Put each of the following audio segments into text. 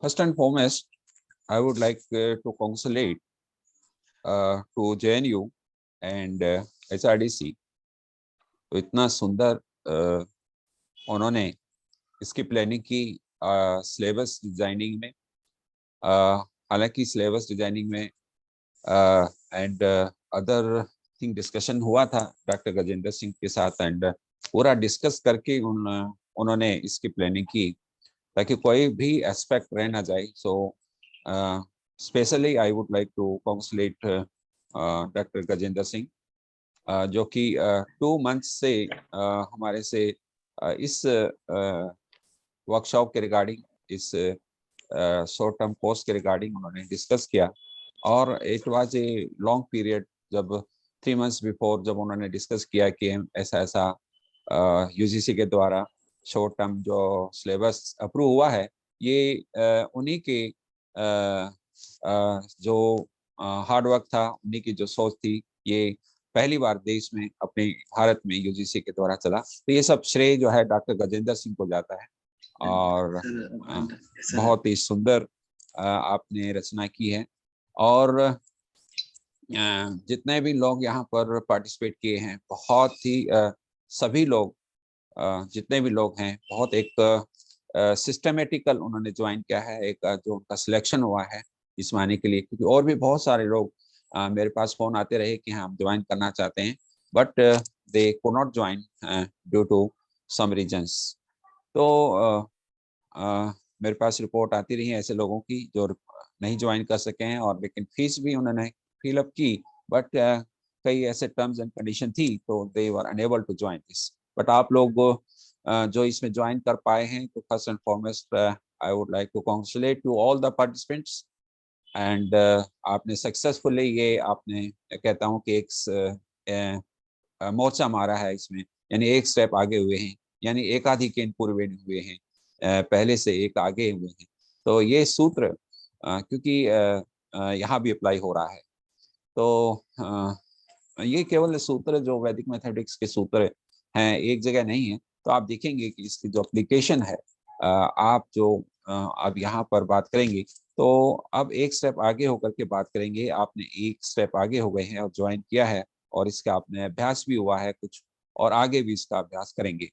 First and foremost, I would like to congratulate to JNU and HRDC। तो इतना सुंदर उन्होंने इसकी प्लानिंग की सिलेबस डिजाइनिंग में। हालांकि सिलेबस डिजाइनिंग में एंड अदर थिंग डिस्कशन हुआ था डॉक्टर गजेंद्र सिंह के साथ, एंड पूरा डिस्कस करके उन्होंने इसकी प्लानिंग की ताकि कोई भी एस्पेक्ट रह ना जाए। So specially I would like to congratulate doctor Gajendra Singh, जो कि 2 मंथ से हमारे से इस वर्कशॉप के रिगार्डिंग, इस शॉर्ट टर्म कोर्स के रिगार्डिंग उन्होंने डिस्कस किया। और it was a long period, जब 3 मंथ्स बिफोर जब उन्होंने डिस्कस किया कि ऐसा ऐसा यूजीसी के द्वारा शॉर्ट टर्म जो सिलेबस अप्रूव हुआ है, ये उन्हीं के जो हार्ड वर्क था, उन्हीं की जो सोच थी, ये पहली बार देश में अपने भारत में यूजीसी के द्वारा चला। तो ये सब श्रेय जो है डॉक्टर गजेंद्र सिंह को जाता है। और बहुत ही सुंदर आपने रचना की है। और जितने भी लोग यहाँ पर पार्टिसिपेट किए हैं, बहुत ही सभी लोग जितने भी लोग हैं, बहुत एक सिस्टमेटिकल उन्होंने ज्वाइन किया है। एक जो उनका सिलेक्शन हुआ है इसमें आने के लिए, क्योंकि और भी बहुत सारे लोग मेरे पास फोन आते रहे कि हाँ हम ज्वाइन करना चाहते हैं, but they could not join due to some reasons. तो मेरे पास रिपोर्ट आती रही है ऐसे लोगों की जो नहीं ज्वाइन कर सके हैं, और लेकिन फीस भी उन्होंने फिलअप की, बट कई ऐसे टर्म्स एंड कंडीशन थी, तो they were unable to join this. But आप लोग जो इसमें ज्वाइन कर पाए हैं, तो first and foremost I would like to congratulate to all the participants. And आपने सक्सेसफुली ये आपने कहता हूँ कि एक मोर्चा मारा है इसमें, यानी एक स्टेप आगे हुए हैं, यानी एक आधी के पूर्व हुए हैं, पहले से एक आगे हुए हैं। तो ये सूत्र क्योंकि यहाँ भी अप्लाई हो रहा है, तो ये केवल सूत्र जो वैदिक मैथमेटिक्स के सूत्र हैं एक जगह नहीं है। तो आप देखेंगे कि इसकी जो एप्लीकेशन है, आप जो अब यहाँ पर बात करेंगे, तो अब एक स्टेप आगे होकर के बात करेंगे। आपने एक स्टेप आगे हो गए हैं और ज्वाइन किया है, और इसका आपने अभ्यास भी हुआ है कुछ, और आगे भी इसका अभ्यास करेंगे।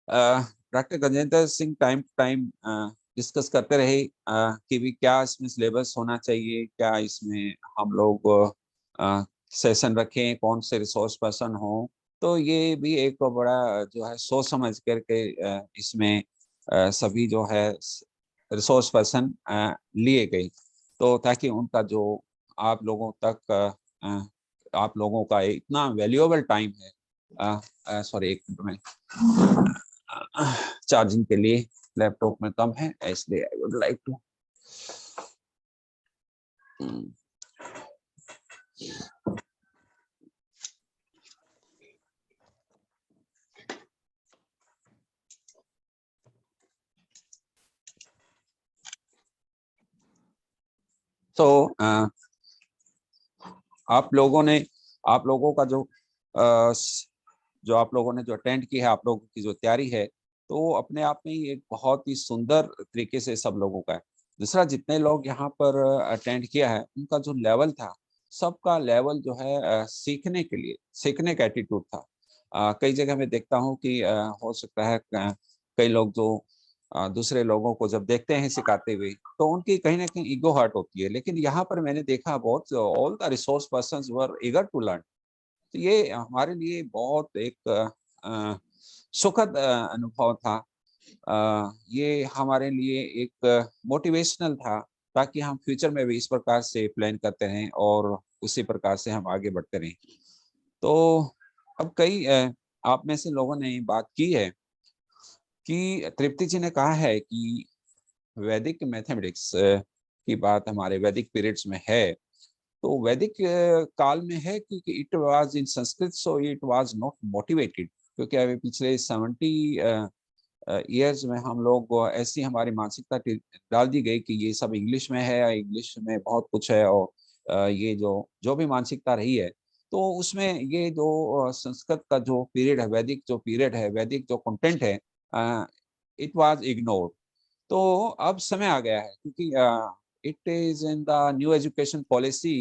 Doctor Gajendra Singh time to time discuss करते रहे कि भी क्या इसमें सिलेबस होना चाहिए, क्या इसमें हम लोग सेशन रखें, कौन से रिसोर्स पर्सन हो। तो ये भी एक बड़ा जो है सोच समझ करके इसमें सभी जो है रिसोर्स पर्सन लिए गए, तो ताकि उनका जो आप लोगों तक आप लोगों का इतना वैल्यूएबल टाइम है। सॉरी, एक मिनट में चार्जिंग के लिए लैपटॉप में कम है, इसलिए आई वुड लाइक टू आप लोगों का जो आप लोगों ने जो अटेंड की है, आप लोगों की जो तैयारी है, तो अपने आप में ही एक बहुत ही सुंदर तरीके से सब लोगों का है। दूसरा, जितने लोग यहाँ पर अटेंड किया है, उनका जो लेवल था, सबका लेवल जो है सीखने के लिए, सीखने का एटीट्यूड था। कई जगह मैं देखता हूँ कि हो सकता है कई लोग जो दूसरे लोगों को जब देखते हैं सिखाते हुए, तो उनकी कहीं ना कहीं ईगो हर्ट होती है। लेकिन यहाँ पर मैंने देखा बहुत all the resource persons were eager to learn. तो ये हमारे लिए बहुत एक सुखद अनुभव था। ये हमारे लिए एक मोटिवेशनल था, ताकि हम फ्यूचर में भी इस प्रकार से प्लान करते रहें और उसी प्रकार से हम आगे बढ़ते रहें। तो अब कई आप में से लोगों ने बात की है कि तृप्ति जी ने कहा है कि वैदिक मैथमेटिक्स की बात हमारे वैदिक पीरियड्स में है, तो वैदिक काल में है, क्योंकि it was in Sanskrit, so it was not motivated. क्योंकि अभी पिछले 70 ईयर्स में हम लोग ऐसी हमारी मानसिकता डाल दी गई कि ये सब इंग्लिश में है, इंग्लिश में बहुत कुछ है, और ये जो जो भी मानसिकता रही है, तो उसमें ये जो संस्कृत का जो पीरियड है, वैदिक जो पीरियड है, वैदिक जो कंटेंट है, इट वाज इग्नोर्ड। तो अब समय आ गया है, क्योंकि it is in the new education policy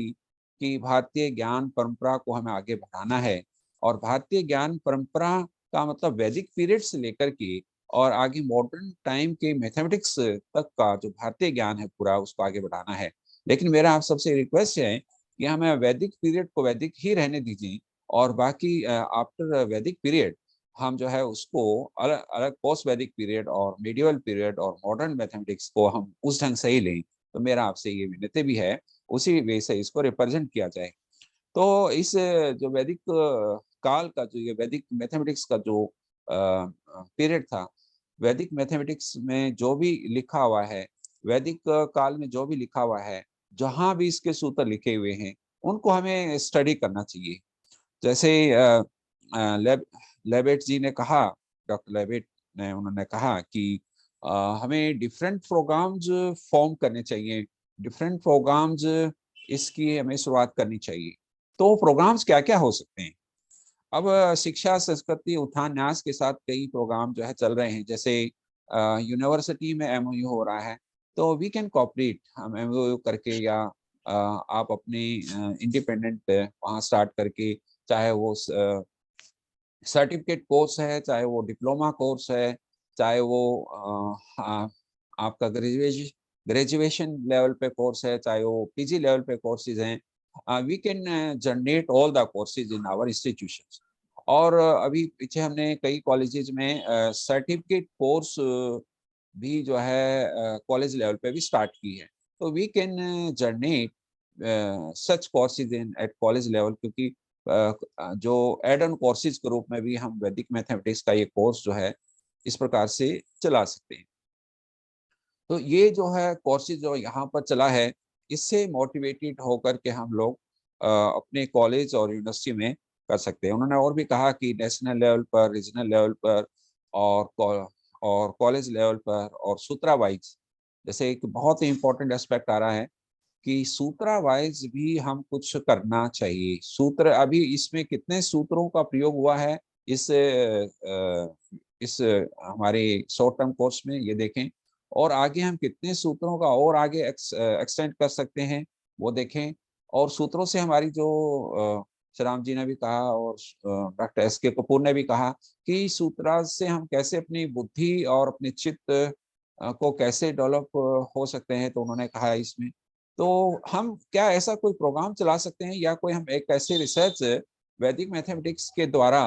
कि भारतीय ज्ञान परंपरा को हमें आगे बढ़ाना है। और भारतीय ज्ञान परंपरा का मतलब वैदिक पीरियड से लेकर के और आगे मॉडर्न टाइम के मैथमेटिक्स तक का जो भारतीय ज्ञान है पूरा, उसको आगे बढ़ाना है। लेकिन मेरा आप सबसे रिक्वेस्ट है कि हमें वैदिक पीरियड को वैदिक ही रहने दीजिए, और बाकी आफ्टर वैदिक पीरियड हम जो है उसको अलग अलग पोस्ट वैदिक पीरियड और मिडिवल पीरियड और मॉडर्न मैथमेटिक्स को हम उस ढंग से ही लें। तो मेरा आपसे ये विनती भी है, उसी वे से इसको रिप्रेजेंट किया जाए। तो इस जो वैदिक काल का, जो ये वैदिक मैथमेटिक्स का जो पीरियड था, वैदिक मैथमेटिक्स में जो भी लिखा हुआ है, वैदिक काल में जो भी लिखा हुआ है, जहाँ भी इसके सूत्र लिखे हुए हैं, उनको हमें स्टडी करना चाहिए। जैसे लेबेट जी ने कहा, डॉक्टर लेबेट ने उन्होंने कहा कि हमें डिफरेंट प्रोग्राम्स फॉर्म करने चाहिए, डिफरेंट प्रोग्राम्स इसकी हमें शुरुआत करनी चाहिए। तो प्रोग्राम्स क्या-क्या हो सकते हैं? अब शिक्षा, संस्कृति, उत्थान, न्यास के साथ कई प्रोग्राम जो है चल रहे हैं। जैसे यूनिवर्सिटी में एमओयू हो रहा है, तो वी कैन कोऑपरेट, हम एमओयू करके, या आप अपनी इंडिपेंडेंट वहाँ स्टार्ट करके, चाहे वो सर्टिफिकेट कोर्स है, चाहे वो डिप्लोमा कोर्स है, चाहे वो आपका ग्रेजुएशन लेवल पे कोर्स है, चाहे वो पीजी लेवल पे कोर्सेज हैं। We can generate all the courses in our institutions. और अभी पीछे हमने कई कॉलेजेस में सर्टिफिकेट कोर्स भी जो है कॉलेज लेवल पे भी स्टार्ट की है। तो we can generate such courses in at college level, क्योंकि जो एड ऑन कोर्सेज के रूप में भी हम वैदिक मैथमेटिक्स का ये कोर्स जो है इस प्रकार से चला सकते हैं। तो ये जो है कोर्सेज जो यहाँ पर चला है, इससे मोटिवेटेड होकर के हम लोग अपने कॉलेज और यूनिवर्सिटी में कर सकते हैं। उन्होंने और भी कहा कि नेशनल लेवल पर, रीजनल लेवल पर, और कॉलेज लेवल पर, और सूत्रा वाइज, जैसे एक बहुत ही इम्पोर्टेंट एस्पेक्ट आ रहा है कि सूत्रा वाइज भी हम कुछ करना चाहिए। सूत्र, अभी इसमें कितने सूत्रों का प्रयोग हुआ है इस हमारे शॉर्ट टर्म कोर्स में, ये देखें। और आगे हम कितने सूत्रों का और आगे एक्सटेंड कर सकते हैं, वो देखें। और सूत्रों से हमारी जो श्रीराम जी ने भी कहा, और डॉक्टर एस के कपूर ने भी कहा कि सूत्रा से हम कैसे अपनी बुद्धि और अपने चित्त को कैसे डेवलप हो सकते हैं। तो उन्होंने कहा इसमें, तो हम क्या ऐसा कोई प्रोग्राम चला सकते हैं, या कोई हम एक ऐसे रिसर्च वैदिक मैथमेटिक्स के द्वारा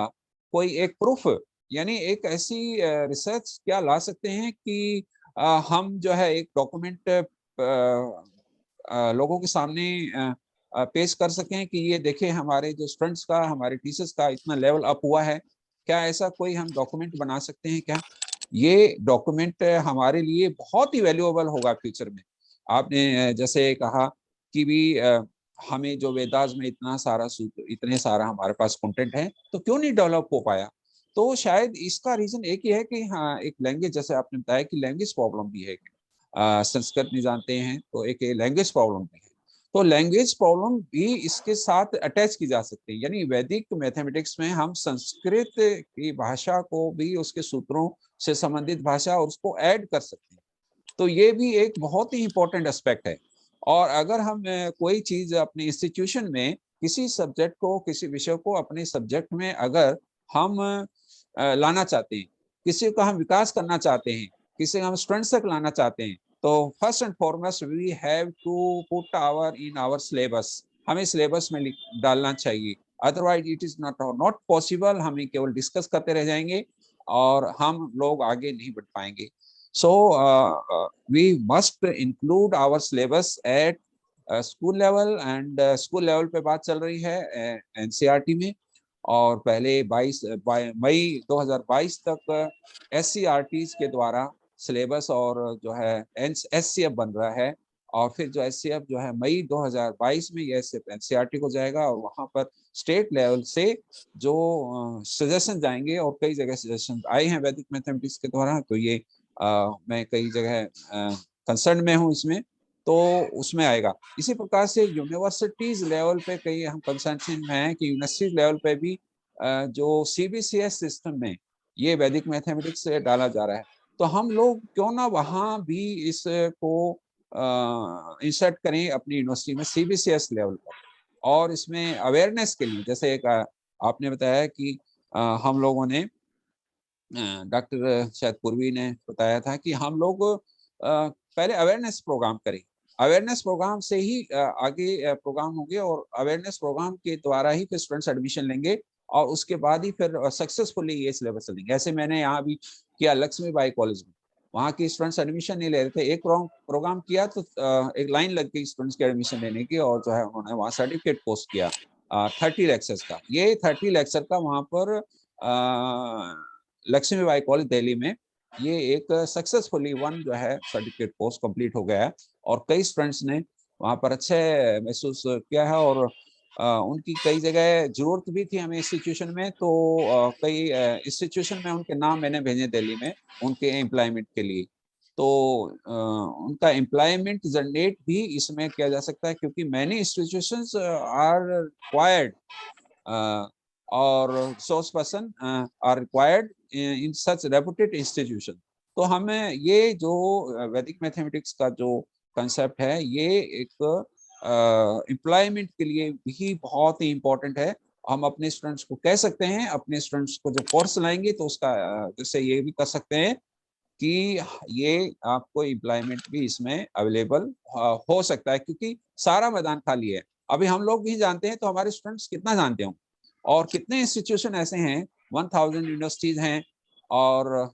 कोई एक प्रूफ, यानी एक ऐसी रिसर्च क्या ला सकते हैं कि हम जो है एक डॉक्यूमेंट लोगों के सामने पेश कर सकें कि ये देखें हमारे जो स्टूडेंट्स का, हमारे टीचर्स का इतना लेवल अप हुआ है। क्या ऐसा कोई हम डॉक्यूमेंट बना सकते हैं क्या? ये डॉक्यूमेंट हमारे लिए बहुत ही वैल्यूएबल होगा फ्यूचर में। आपने जैसे कहा कि भी हमें जो वेदास में इतना सारा सूत्र, इतने सारा हमारे पास कंटेंट है, तो क्यों नहीं डेवलप हो पाया? तो शायद इसका रीजन एक ही है कि हाँ, एक लैंग्वेज, जैसे आपने बताया कि लैंग्वेज प्रॉब्लम भी है। संस्कृत नहीं जानते हैं, तो एक लैंग्वेज प्रॉब्लम भी है। तो लैंग्वेज प्रॉब्लम भी इसके साथ अटैच की जा सकती है, यानी वैदिक मैथमेटिक्स में हम संस्कृत की भाषा को भी उसके सूत्रों से संबंधित भाषा और उसको ऐड कर सकते हैं। तो ये भी एक बहुत ही इम्पोर्टेंट एस्पेक्ट है। और अगर हम कोई चीज अपने इंस्टीट्यूशन में किसी सब्जेक्ट को, किसी विषय को अपने सब्जेक्ट में अगर हम लाना चाहते हैं, किसी का हम विकास करना चाहते हैं, किसी हम स्टूडेंट्स तक लाना चाहते हैं, तो first and foremost we have to put our in our syllabus, हमें सिलेबस में डालना चाहिए। Otherwise it is not not possible, हमें केवल डिस्कस करते रह जाएंगे और हम लोग आगे नहीं बढ़ पाएंगे। So we must include our syllabus at school level, and school level पे बात चल रही है एनसीईआरटी में। और पहले 22 मई 2022 तक एससीईआरटीज के द्वारा सिलेबस और जो है एससीएफ बन रहा है। और फिर जो एससीएफ जो है मई 2022 में ये सिर्फ एनसीईआरटी को जाएगा, और वहां पर स्टेट लेवल से जो सजेशन जाएंगे, और कई जगह सजेशन आए हैं वैदिक मैथमेटिक्स के द्वारा। तो ये मैं कई जगह कंसर्न में हूँ इसमें, तो उसमें आएगा। इसी प्रकार से यूनिवर्सिटीज लेवल पे कई हम कंसर्न में हैं कि यूनिवर्सिटी लेवल पे भी जो सीबीसीएस सिस्टम में ये वैदिक मैथमेटिक्स से डाला जा रहा है। तो हम लोग क्यों ना वहाँ भी इसको इंसर्ट करें अपनी यूनिवर्सिटी में सीबीसीएस लेवल पर। और इसमें अवेयरनेस के लिए जैसे एक आपने बताया कि हम लोगों ने डॉक्टर शायद पूर्वी ने बताया था कि हम लोग पहले अवेयरनेस प्रोग्राम करें। अवेयरनेस प्रोग्राम से ही आगे प्रोग्राम होंगे और अवेयरनेस प्रोग्राम के द्वारा ही फिर स्टूडेंट्स एडमिशन लेंगे और उसके बाद ही फिर सक्सेसफुली ये सिलेबस चलेंगे। ऐसे मैंने यहाँ भी किया लक्ष्मीबाई कॉलेज में, वहाँ के स्टूडेंट्स एडमिशन नहीं ले रहे थे, एक प्रोग्राम किया तो एक लाइन लग गई स्टूडेंट्स के एडमिशन लेने की और जो है उन्होंने वहाँ सर्टिफिकेट पोस्ट किया 30 लेक्चर्स का। ये 30 लेक्चर का वहाँ पर लक्ष्मीबाई कॉलेज दिल्ली में ये एक सक्सेसफुली वन जो है सर्टिफिकेट कोर्स कंप्लीट हो गया है और कई स्टूडेंट्स ने वहाँ पर अच्छे महसूस किया है और उनकी कई जगह जरूरत भी थी हमें इंस्टीट्यूशन में, तो कई इंस्टीट्यूशन में उनके नाम मैंने भेजे दिल्ली में उनके एम्प्लॉयमेंट के लिए। तो उनका एम्प्लॉयमेंट जनरेट भी इसमें किया जा सकता है क्योंकि many institutions are required resource person are required in such reputed institution. तो हमें ये जो वैदिक मैथमेटिक्स का जो कंसेप्ट है ये एक एम्प्लॉयमेंट के लिए भी बहुत ही इम्पोर्टेंट है। हम अपने स्टूडेंट्स को कह सकते हैं, अपने स्टूडेंट्स को जो कोर्स लाएंगे तो उसका जैसे ये भी कर सकते हैं कि ये आपको एम्प्लॉयमेंट भी इसमें अवेलेबल हो सकता है क्योंकि सारा मैदान खाली है। अभी हम लोग भी जानते हैं तो हमारे स्टूडेंट्स कितना जानते हों और कितने इंस्टीट्यूशन ऐसे हैं, 1000 यूनिवर्सिटीज हैं और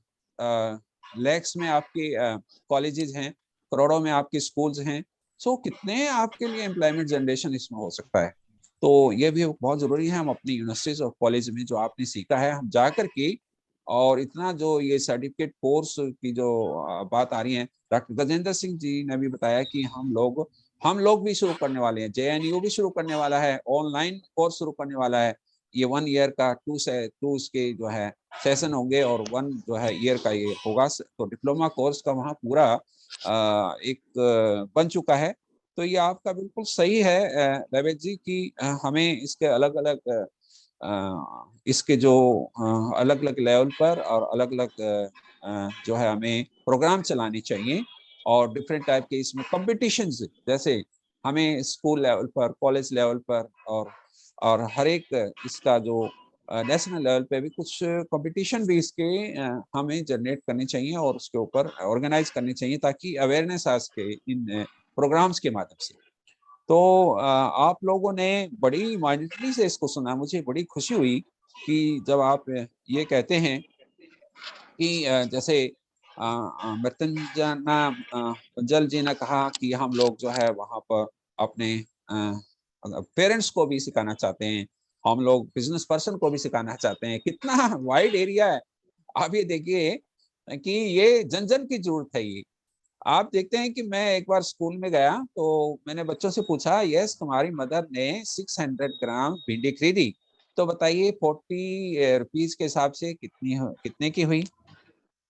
लैक्स में आपके कॉलेजेस हैं, करोड़ों में आपके स्कूल्स हैं। सो कितने आपके लिए एम्प्लॉयमेंट जनरेशन इसमें हो सकता है। तो ये भी बहुत जरूरी है हम अपनी यूनिवर्सिटीज और कॉलेज में जो आपने सीखा है हम जा करके और इतना जो ये सर्टिफिकेट कोर्स की जो बात आ रही है, डॉक्टर गजेंद्र सिंह जी ने भी बताया कि हम लोग भी शुरू करने वाले हैं, जेएनयू भी शुरू करने वाला है, ऑनलाइन कोर्स शुरू करने वाला है। ये 1 ईयर का 2 इसके जो है सेशन होंगे और 1 जो है ईयर का ये होगा। तो डिप्लोमा कोर्स का वहाँ पूरा एक बन चुका है। तो ये आपका बिल्कुल सही है रवेश जी कि हमें इसके अलग अलग इसके जो अलग अलग लेवल पर और अलग अलग जो है हमें प्रोग्राम चलाने चाहिए और डिफरेंट टाइप के इसमें कॉम्पिटिशन्स जैसे हमें स्कूल लेवल पर, कॉलेज लेवल पर और हर एक इसका जो नेशनल लेवल पे भी कुछ कंपटीशन भी इसके हमें जनरेट करने चाहिए और उसके ऊपर ऑर्गेनाइज करने चाहिए ताकि अवेयरनेस आ सके इन प्रोग्राम्स के माध्यम से। तो आप लोगों ने बड़ी माइंडली से इसको सुना, मुझे बड़ी खुशी हुई कि जब आप ये कहते हैं कि जैसे मृत्युंजना जल जी ने कहा कि हम लोग जो है वहाँ पर अपने पेरेंट्स को भी सिखाना चाहते हैं, हम लोग बिजनेस पर्सन को भी सिखाना चाहते हैं। कितना वाइड एरिया है। आप ये देखिए कि ये जन जन की जरूरत है। ये आप देखते हैं कि मैं एक बार स्कूल में गया तो मैंने बच्चों से पूछा, यस तुम्हारी मदर ने 600 ग्राम भिंडी खरीदी तो बताइए 40 रुपीज के हिसाब से कितने की हुई।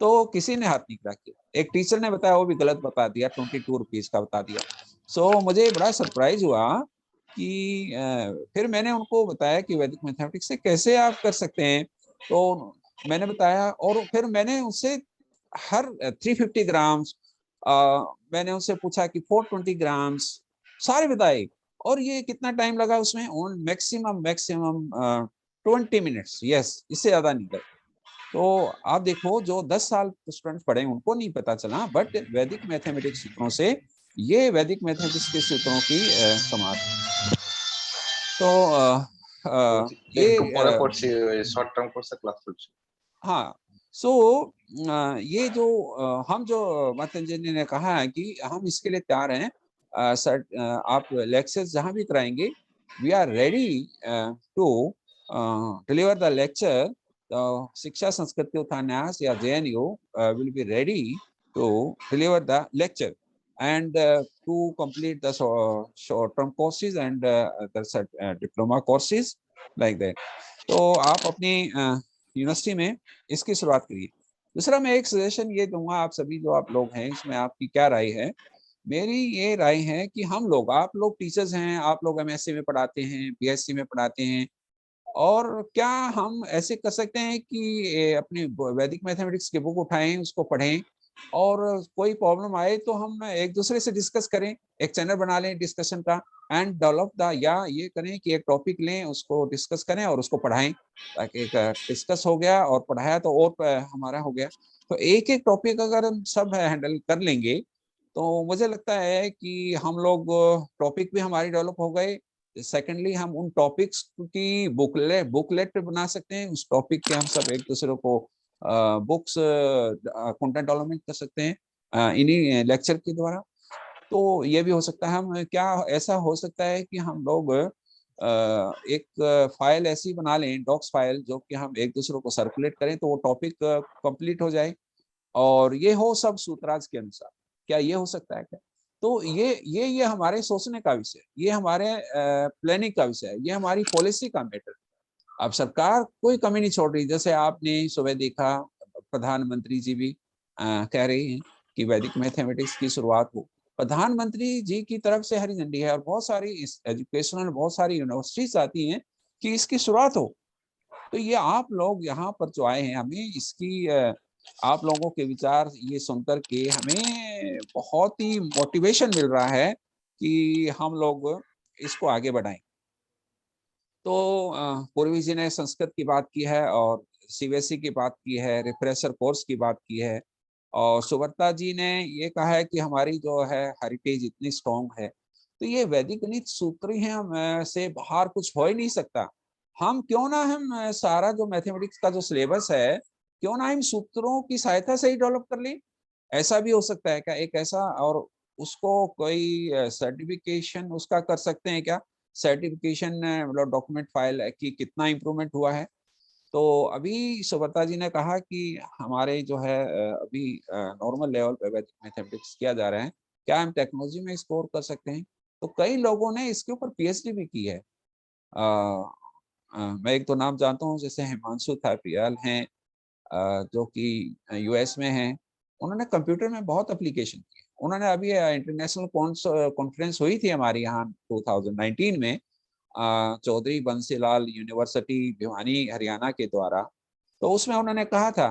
तो किसी ने हाथ नहीं खड़ा किया। एक टीचर ने बताया वो भी गलत बता दिया, 22 रुपीज का बता दिया। सो मुझे बड़ा सरप्राइज हुआ कि फिर मैंने उनको बताया कि वैदिक मैथमेटिक्स से कैसे आप कर सकते हैं। तो मैंने बताया और फिर मैंने उससे हर 350 ग्राम्स मैंने उनसे पूछा कि 420 ग्राम्स सारे बताए और ये कितना टाइम लगा उसमें, on maximum maximum 20 minutes, yes इससे ज्यादा नहीं लगा। तो आप देखो जो 10 साल स्टूडेंट पढ़े उनको नहीं पता चला, बट वैदिक मैथमेटिक्स सूत्रों से ये वैदिक मैथमेटिक्स के सूत्रों की समाप्त। तो ये একটু পরে করছি, ওই শর্ট টার্ম কোর্সে ক্লাস করছি। हाँ। सो ये जो हम जो मातंजन जी ने कहा है कि हम इसके लिए तैयार हैं, आप लेक्चर्स जहाँ भी कराएंगे we are ready to deliver the lecture. शिक्षा संस्कृति उपन्यास या JNU will be ready to deliver the lecture and to complete the short term courses and the diploma courses like that। तो आप अपनी यूनिवर्सिटी में इसकी शुरुआत करिए। दूसरा मैं एक सजेशन ये दूंगा आप सभी जो आप लोग हैं, इसमें आपकी क्या राय है। मेरी ये राय है कि हम लोग, आप लोग टीचर्स हैं, आप लोग MSc में पढ़ाते हैं, BSc में पढ़ाते हैं और क्या हम ऐसे कर सकते हैं कि अपनी वैदिक मैथमेटिक्स की बुक उठाएं, उसको पढ़ें, और कोई प्रॉब्लम आए तो हम एक दूसरे से डिस्कस करें, एक चैनल बना लें डिस्कशन का, एंड डेवलप द, या ये करें कि एक टॉपिक लें, उसको डिस्कस करें और उसको पढ़ाएं, ताकि एक डिस्कस हो गया और पढ़ाया तो और हमारा हो गया। तो एक एक टॉपिक अगर हम सब हैंडल कर लेंगे तो मुझे लगता है कि हम लोग, टॉपिक भी हमारी डेवलप हो गए। सेकेंडली, हम उन टॉपिक्स की बुकलेट बना सकते हैं, उस टॉपिक के हम सब एक दूसरे को बुक्स कंटेंट डेवलपमेंट कर सकते हैं इन्हीं लेक्चर के द्वारा। तो ये भी हो सकता है। हम क्या ऐसा हो सकता है कि हम लोग एक फाइल ऐसी बना लें, डॉक्स फाइल, जो कि हम एक दूसरे को सर्कुलेट करें तो वो टॉपिक कंप्लीट हो जाए, और ये हो सब सूत्राज के अनुसार। क्या ये हो सकता है क्या? तो ये हमारे सोचने का विषय, ये हमारे प्लानिंग का विषय है, ये हमारी पॉलिसी का मैटर। अब सरकार कोई कमी नहीं छोड़ रही। जैसे आपने सुबह देखा, प्रधानमंत्री जी भी कह रही हैं कि वैदिक मैथमेटिक्स की शुरुआत हो। प्रधानमंत्री जी की तरफ से हरी झंडी है, और बहुत सारी एजुकेशनल, बहुत सारी यूनिवर्सिटीज आती हैं कि इसकी शुरुआत हो। तो ये आप लोग यहाँ पर जो आए हैं, हमें इसकी आप लोगों के विचार ये सुनकर के हमें बहुत ही मोटिवेशन मिल रहा है कि हम लोग इसको आगे बढ़ाएं। तो पूर्वी जी ने संस्कृत की बात की है, और सीबीएसई की बात की है, रिफ्रेशर कोर्स की बात की है, और सुब्रता जी ने ये कहा है कि हमारी जो है हेरिटेज इतनी स्ट्रॉन्ग है। तो ये वैदिक गणित सूत्र ही हम से बाहर कुछ हो ही नहीं सकता। हम क्यों ना, हम सारा जो मैथमेटिक्स का जो सिलेबस है, क्यों ना हम सूत्रों की सहायता से ही डेवलप कर लें। ऐसा भी हो सकता है क्या, एक ऐसा, और उसको कोई सर्टिफिकेशन उसका कर सकते हैं क्या? सर्टिफिकेशन, मतलब डॉक्यूमेंट फाइल की कितना इम्प्रूवमेंट हुआ है। तो अभी सुब्रता जी ने कहा कि हमारे जो है अभी नॉर्मल लेवल पे वैदिक मैथमेटिक्स किया जा रहा है, क्या हम टेक्नोलॉजी में स्कोर कर सकते हैं? तो कई लोगों ने इसके ऊपर पीएचडी भी की है। मैं एक दो नाम जानता हूँ, जैसे हिमांशु थापियाल हैं, जो कि यूएस में हैं। उन्होंने कंप्यूटर में बहुत एप्लीकेशन किए। उन्होंने अभी इंटरनेशनल कॉन्फ्रेंस हुई थी हमारे यहाँ 2019 में, चौधरी बंसीलाल यूनिवर्सिटी भिवानी हरियाणा के द्वारा। तो उसमें उन्होंने कहा था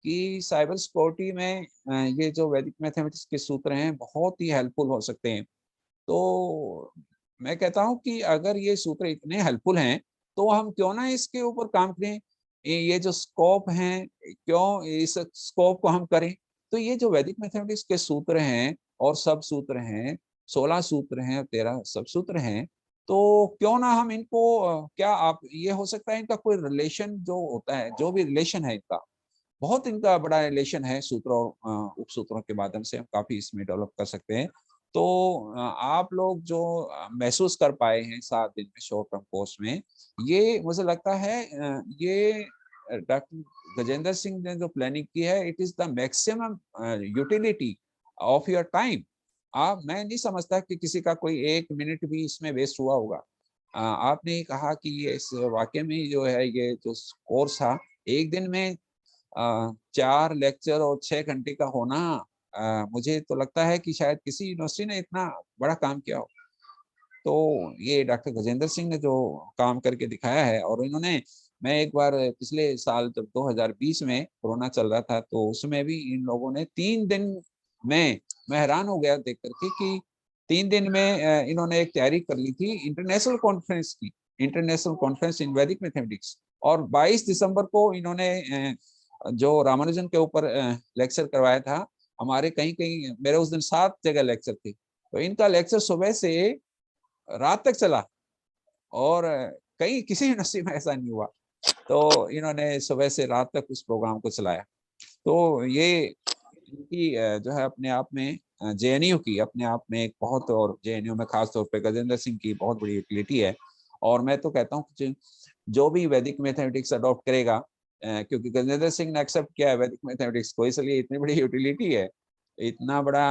कि साइबर सिक्योरिटी में ये जो वैदिक मैथमेटिक्स के सूत्र हैं बहुत ही हेल्पफुल हो सकते हैं। तो मैं कहता हूँ कि अगर ये सूत्र इतने हेल्पफुल हैं, तो हम क्यों ना इसके ऊपर काम करें। ये जो स्कोप हैं, क्यों इस स्कोप को हम करें। तो ये जो वैदिक मैथमेटिक्स के सूत्र हैं, और सब सूत्र हैं, 16 सूत्र हैं, 13 सब सूत्र हैं, तो क्यों ना हम इनको क्या आप, ये हो सकता है इनका कोई रिलेशन जो होता है, जो भी रिलेशन है इनका, बहुत इनका बड़ा रिलेशन है सूत्र और उप सूत्रों के माध्यम से हम काफी इसमें डेवलप कर सकते हैं। तो आप लोग जो महसूस कर पाए हैं 7 दिन में शॉर्ट टर्म कोर्स में, ये मुझे लगता है ये डॉक्टर गजेंद्र सिंह ने जो प्लानिंग की है, it is the maximum utility of your time. आप, मैं नहीं समझता कि किसी का कोई 1 मिनट भी इसमें वेस्ट हुआ होगा। आपने कहा कि ये इस वाक्य में जो है, ये जो कोर्स था, एक दिन में 4 लेक्चर और 6 घंटे का होना, मुझे तो लगता है कि शायद किसी यूनिवर्सिटी ने इतना बड़ा काम किया हो। तो ये डॉक्टर गजेंद्र सिंह ने जो काम करके दिखाया है, और इन्होंने, मैं एक बार पिछले साल जब 2020 में कोरोना चल रहा था, तो उसमें भी इन लोगों ने 3 दिन में, मैं हैरान हो गया देख करके कि 3 दिन में इन्होंने एक तैयारी कर ली थी इंटरनेशनल कॉन्फ्रेंस की, इंटरनेशनल कॉन्फ्रेंस इन वैदिक मैथमेटिक्स। और 22 दिसंबर को इन्होंने जो रामानुजन के ऊपर लेक्चर करवाया था, हमारे कहीं कहीं, मेरे उस दिन 7 जगह लेक्चर थे, तो इनका लेक्चर सुबह से रात तक चला, और कहीं किसी यूनिवर्सिटी में ऐसा नहीं हुआ। तो इन्होंने सुबह से रात तक उस प्रोग्राम को चलाया। तो ये इनकी जो है अपने आप में, जेएनयू की अपने आप में एक बहुत, और जेएनयू में खास तौर पे गजेंद्र सिंह की बहुत बड़ी यूटिलिटी है। और मैं तो कहता हूँ कि जो भी वैदिक मैथमेटिक्स अडॉप्ट करेगा, क्योंकि गजेंद्र सिंह ने एक्सेप्ट किया है वैदिक मैथमेटिक्स को, इसलिए इतनी बड़ी यूटिलिटी है, इतना बड़ा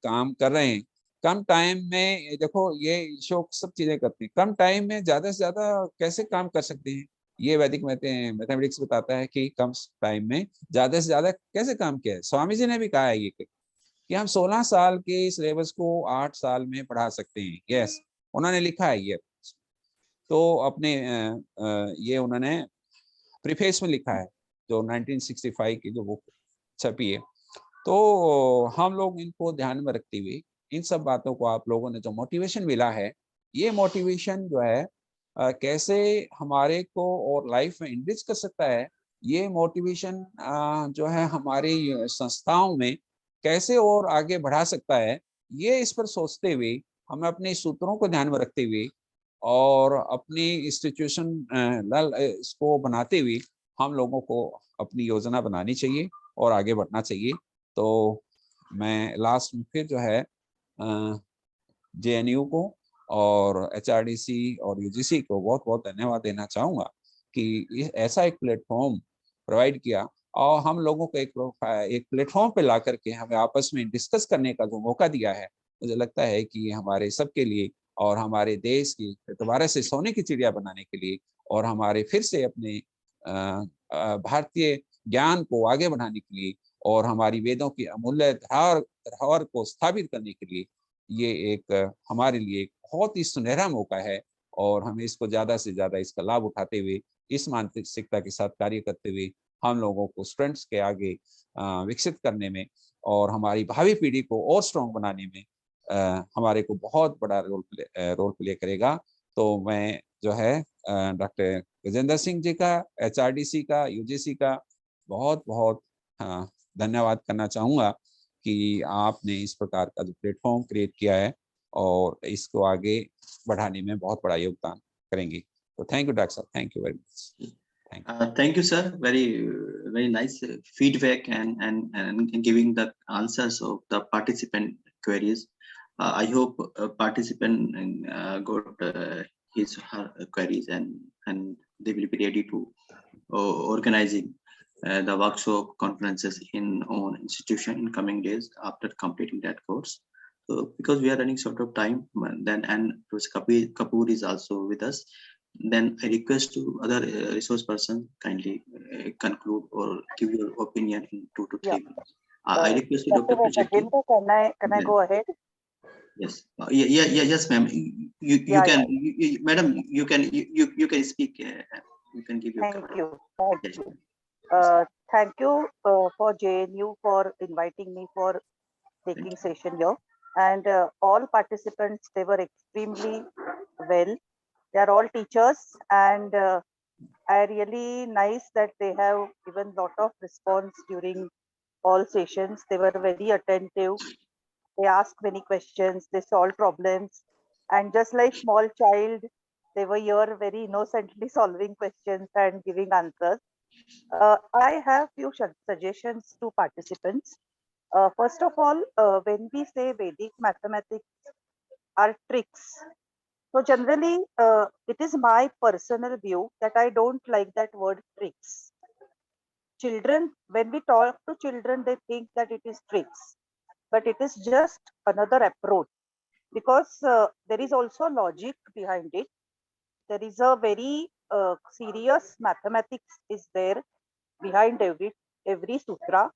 काम कर रहे हैं कम टाइम में। देखो, ये शो सब चीजें करते हैं कम टाइम में, ज्यादा से ज्यादा कैसे काम कर सकते हैं, ये वैदिक मैथमेटिक्स बताता है कि कम टाइम में ज्यादा से ज्यादा कैसे काम किया है। स्वामी जी ने भी कहा है ये कि हम 16 साल के सिलेबस को 8 साल में पढ़ा सकते हैं। यस, उन्होंने लिखा है ये। तो अपने ये उन्होंने प्रीफेस में लिखा है, जो 1965 की जो बुक छपी है। तो हम लोग इनको ध्यान में रखते हुए इन सब बातों को, आप लोगों ने जो मोटिवेशन मिला है, ये मोटिवेशन जो है कैसे हमारे को और लाइफ में एनरिच कर सकता है, ये मोटिवेशन जो है हमारी संस्थाओं में कैसे और आगे बढ़ा सकता है, ये इस पर सोचते हुए हमें अपने सूत्रों को ध्यान में रखते हुए और अपनी इंस्टीट्यूशन इसको बनाते हुए हम लोगों को अपनी योजना बनानी चाहिए और आगे बढ़ना चाहिए। तो मैं लास्ट में फिर जो है जेएनयू को और एचआरडीसी और यूजीसी को बहुत-बहुत धन्यवाद देना चाहूँगा कि ऐसा एक प्लेटफॉर्म प्रोवाइड किया और हम लोगों को एक प्लेटफॉर्म पे ला करके हमें आपस में डिस्कस करने का जो मौका दिया है, मुझे लगता है कि हमारे सबके लिए और हमारे देश की दोबारा से सोने की चिड़िया बनाने के लिए और हमारे फिर से अपने भारतीय ज्ञान को आगे बढ़ाने के लिए और हमारी वेदों की अमूल्य धरोहर को स्थापित करने के लिए ये एक हमारे लिए एक बहुत ही सुनहरा मौका है और हमें इसको ज़्यादा से ज़्यादा इसका लाभ उठाते हुए, इस मानसिकता के साथ कार्य करते हुए हम लोगों को स्टूडेंट्स के आगे विकसित करने में और हमारी भावी पीढ़ी को और स्ट्रॉन्ग बनाने में हमारे को बहुत बड़ा रोल प्ले करेगा। तो मैं जो है डॉक्टर गजेंद्र सिंह जी का, एचआरडीसी का, यूजीसी का बहुत-बहुत धन्यवाद करना चाहूँगा कि आपने इस प्रकार का जो प्लेटफॉर्म क्रिएट किया है और इसको आगे बढ़ाने में बहुत बड़ा योगदान करेंगे। तो थैंक यू डॉक्टर साहब, thank you very much. Thank you. Thank you, sir. Very nice feedback and giving the answers of the participant queries. I hope participant got his or her queries and they will be ready to organizing the workshop conferences in own institution in coming days after completing that course. So because we are running short of time, then and Professor Kapoor is also with us. Then I request to other resource person kindly conclude or give your opinion in 2 to 3 minutes. I request you, Dr. Prajakti. Can I go ahead? Yes. Yes, ma'am. You can, madam. You can speak. You can give your Thank comment. you. Yes. Thank you for JNU for inviting me for taking session here. And all participants, they were extremely well. They are all teachers, and I really nice that they have given lot of response during all sessions. They were very attentive. They asked many questions. They solved problems, and just like small child, they were here very innocently solving questions and giving answers. I have few suggestions to participants. First of all, when we say Vedic mathematics are tricks, so generally, it is my personal view that I don't like that word tricks. Children, when we talk to children, they think that it is tricks, but it is just another approach because there is also logic behind it. There is a very serious mathematics is there behind every sutra,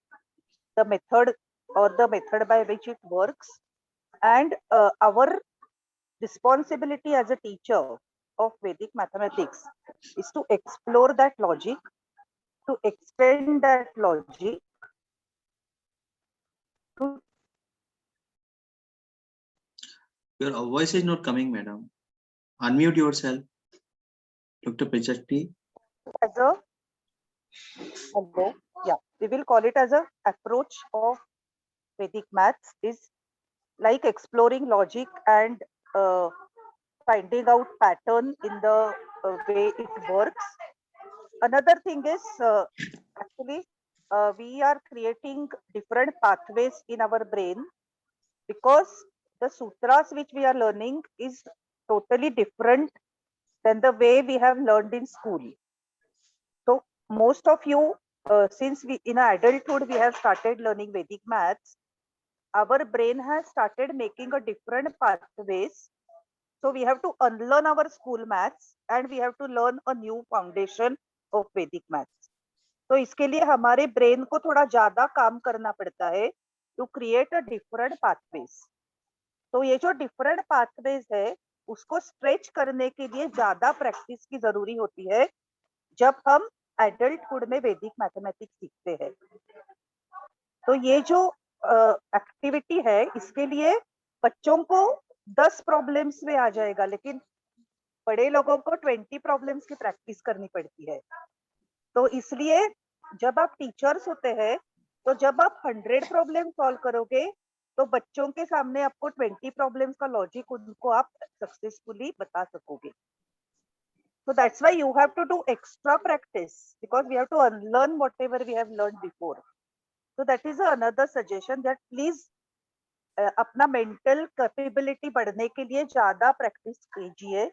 the method or the method by which it works, and our responsibility as a teacher of Vedic mathematics is to explore that logic, to extend that logic, to Your voice is not coming, madam. Unmute yourself, Dr. Prajakti. as a hello, yeah, we will call it as a approach of Vedic maths is like exploring logic and finding out pattern in the way it works. Another thing is actually we are creating different pathways in our brain because the sutras which we are learning is totally different than the way we have learned in school. So most of you, since we in adulthood we have started learning Vedic maths, our brain has started making a different pathways. So we have to unlearn our school maths and we have to learn a new foundation of Vedic maths. तो इसके लिए हमारे brain को थोड़ा ज्यादा काम करना पड़ता है to create a different pathways. तो ये जो डिफरेंट पाथवेज है उसको स्ट्रेच करने के लिए ज्यादा प्रैक्टिस की जरूरी होती है जब हम एडल्टहुड में वैदिक मैथमेटिक्स सीखते हैं। तो ये जो एक्टिविटी है, इसके लिए बच्चों को 10 प्रॉब्लम्स में आ जाएगा, लेकिन बड़े लोगों को 20 प्रॉब्लम्स की प्रैक्टिस करनी पड़ती है। तो इसलिए जब आप टीचर्स होते हैं, तो जब आप 100 प्रॉब्लम सॉल्व करोगे, तो बच्चों के सामने आपको 20 प्रॉब्लम्स का लॉजिक उनको आप सक्सेसफुली बता सकोगे। So that's why you have to do extra practice, because we have to unlearn whatever we have learned before. So that is another suggestion, that please अपना मेंटल कैपेबिलिटी बढ़ने के लिए ज्यादा प्रैक्टिस कीजिए,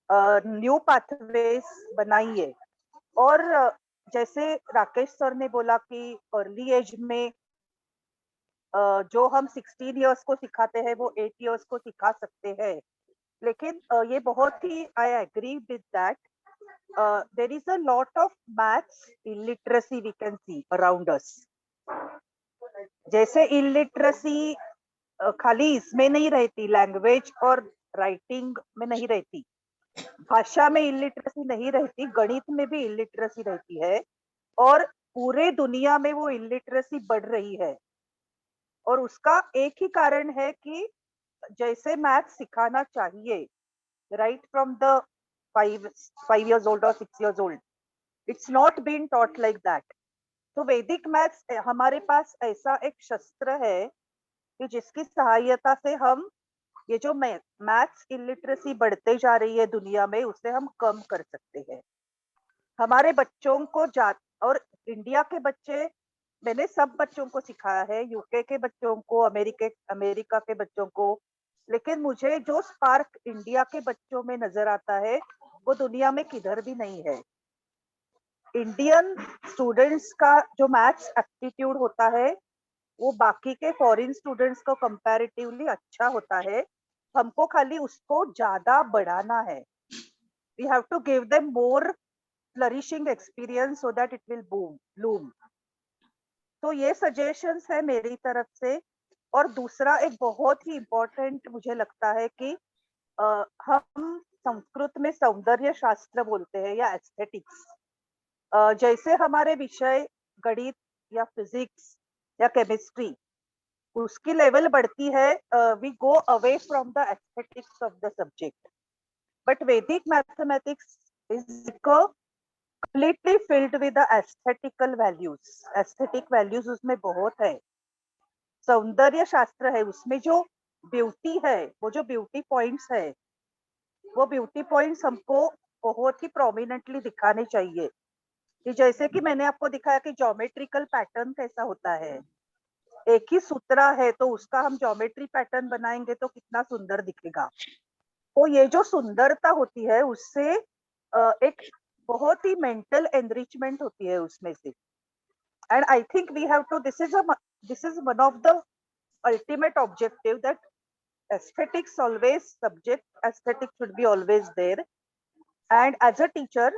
न्यू पाथवेज बनाइए। और जैसे Rakesh sir ने बोला कि अर्ली एज में जो हम 16 इयर्स को सिखाते हैं वो 8 इयर्स को सिखा सकते हैं, लेकिन ये बहुत ही I agree with that, there is a lot of maths illiteracy we can see around us. जैसे इलिटरेसी खाली इसमें नहीं रहती, लैंग्वेज और राइटिंग में नहीं रहती, भाषा में इलिटरेसी नहीं रहती, गणित में भी इलिटरेसी रहती है, और पूरे दुनिया में वो इलिटरेसी बढ़ रही है। और उसका एक ही कारण है कि जैसे मैथ सिखाना चाहिए, right from the 5 years old or 6 years old, it's not been taught like that. तो वैदिक मैथ्स हमारे पास ऐसा एक शस्त्र है कि जिसकी सहायता से हम ये जो मैथ्स इलिटरेसी बढ़ते जा रही है दुनिया में, उसे हम कम कर सकते हैं। हमारे बच्चों को और इंडिया के बच्चे, मैंने सब बच्चों को सिखाया है, यूके के बच्चों को, अमेरिका के बच्चों को, लेकिन मुझे जो स्पार्क इंडिया के बच्चों में नजर आता है वो दुनिया में किधर भी नहीं है। इंडियन स्टूडेंट्स का जो मैथ्स एप्टीट्यूड होता है वो बाकी के फॉरेन स्टूडेंट्स को कंपैरेटिवली अच्छा होता है, हमको खाली उसको ज्यादा बढ़ाना है। We have to give them more flourishing experience so that it will bloom. तो ये सजेशंस है मेरी तरफ से। और दूसरा एक बहुत ही इम्पोर्टेंट मुझे लगता है कि हम संस्कृत में सौंदर्य शास्त्र बोलते हैं या एस्थेटिक्स। जैसे हमारे विषय गणित या फिजिक्स या केमिस्ट्री, उसकी लेवल बढ़ती है, we go away from the aesthetics of the subject, but Vedic mathematics is completely filled with the aesthetical values. Aesthetic values उसमें बहुत है। सौंदर्य शास्त्र है, उसमें जो ब्यूटी है, वो जो ब्यूटी पॉइंट्स है, वो ब्यूटी पॉइंट्स हमको बहुत ही प्रोमिनेंटली दिखाने चाहिए। कि जैसे कि मैंने आपको दिखाया कि ज्योमेट्रिकल पैटर्न कैसा होता है, एक ही सूत्र है तो उसका हम ज्योमेट्री पैटर्न बनाएंगे तो कितना सुंदर दिखेगा। तो ये जो सुंदरता होती है उससे एक बहुत ही मेंटल एनरिचमेंट होती है उसमें से। And I think we have to, this is one of the ultimate objective, that aesthetics always, subject aesthetics should be always there, and as a teacher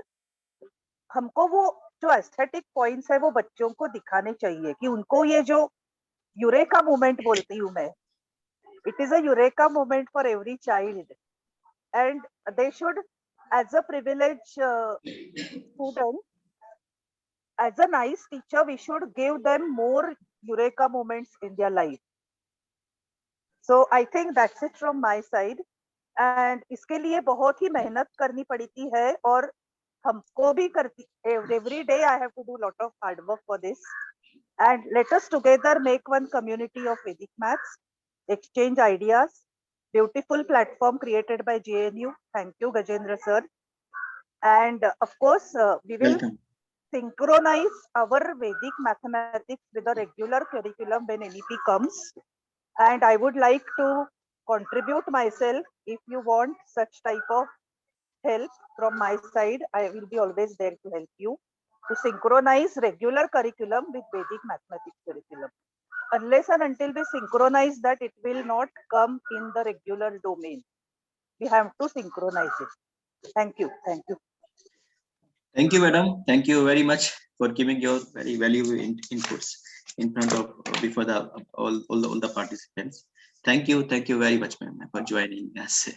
हमको वो जो एस्थेटिक पॉइंट्स है वो बच्चों को दिखाने चाहिए कि उनको ये जो यूरेका मोमेंट बोलती हूँ मैं, it is a eureka moment for every child, and they should as a privileged student, as a nice teacher, we should give them more eureka moments in their life. So I think that's it from my side, and इसके लिए बहुत ही मेहनत करनी पड़ती है और हमको भी करती, every day I have to do lot of hard work for this, and let us together make one community of Vedic maths, exchange ideas, beautiful platform created by JNU. Thank you, Gajendra sir. And of course, we will synchronize our Vedic mathematics with a regular curriculum when NEP comes. And I would like to contribute myself. If you want such type of help from my side, I will be always there to help you to synchronize regular curriculum with Vedic mathematics curriculum. Unless and until we synchronize that, it will not come in the regular domain. We have to synchronize it. Thank you. Thank you. Thank you, madam. Thank you very much for giving your very valuable inputs in front of, before the all the participants. Thank you very much, ma'am, for joining us.